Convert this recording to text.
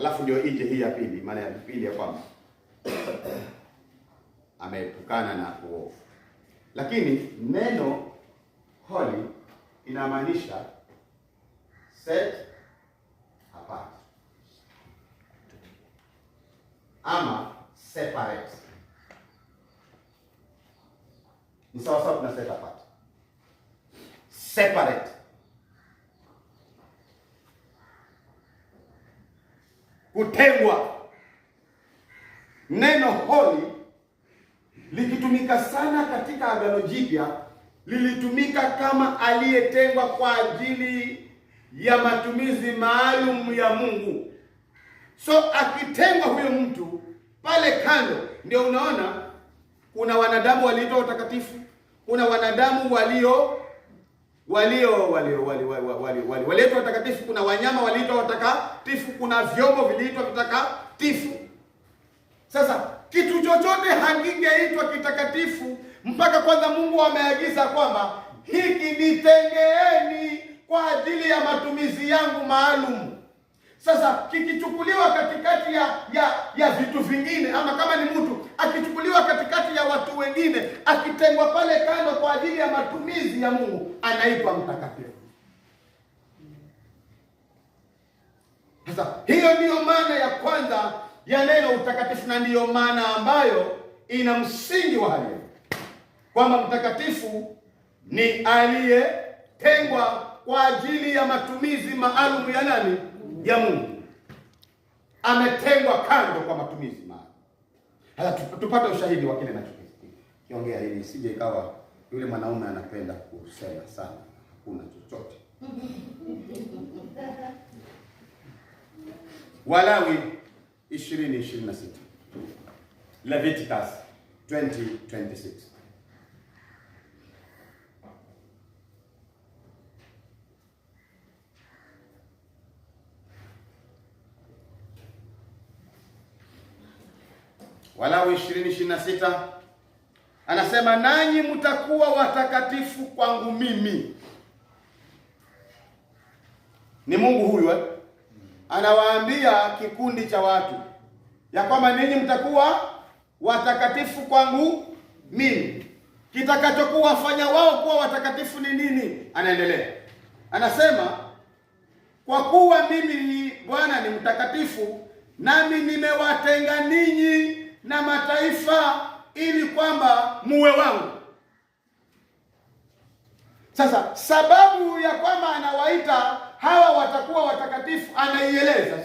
Alafu ndio ije hii ya pili, maana ya pili ya kwamba ameepukana na uovu. Lakini neno holy inamaanisha set apart ama separate. Ni sawa sawa na set apart. Separate. Kutengwa. Neno holy likitumika sana katika Agano Jipya, lilitumika kama aliyetengwa kwa ajili ya matumizi maalum ya Mungu. So akitengwa huyo mtu pale kando, ndio unaona kuna wanadamu waliitwa watakatifu, kuna wanadamu waliitwa watakatifu, kuna wanyama waliitwa watakatifu, kuna vyombo viliitwa vitakatifu. Sasa kitu chochote hakingeitwa kitakatifu mpaka kwanza Mungu ameagiza kwamba hiki nitengeeni kwa ajili ya matumizi yangu maalum. Sasa kikichukuliwa katikati ya vitu vingine, ama kama ni mtu akichukuliwa katikati ya watu wengine, akitengwa pale kando kwa ajili ya matumizi ya Mungu, anaitwa mtakatifu. Sasa hiyo ndiyo maana ya kwanza ya neno utakatifu, na ndiyo maana ambayo ina msingi wa hali kwamba mtakatifu ni aliyetengwa kwa ajili ya matumizi maalum ya nani? Ya Mungu. Ametengwa kando kwa matumizi maalum. Hata tupate ushahidi wa kile ninachokiongea, ili isije ikawa yule mwanaume anapenda kusema sana hakuna chochote. Walawi 20:26. Leviticus 20:26. Walawi 20:26 anasema, nanyi mtakuwa watakatifu kwangu mimi. Ni Mungu huyu anawaambia kikundi cha watu ya kwamba ninyi mtakuwa watakatifu kwangu mimi. Kitakachokuwa fanya wao kuwa watakatifu ni nini? Anaendelea. Anasema, kwa kuwa mimi Bwana ni mtakatifu, nami nimewatenga ninyi na mataifa ili kwamba muwe wangu. Sasa sababu ya kwamba anawaita hawa watakuwa watakatifu anaieleza.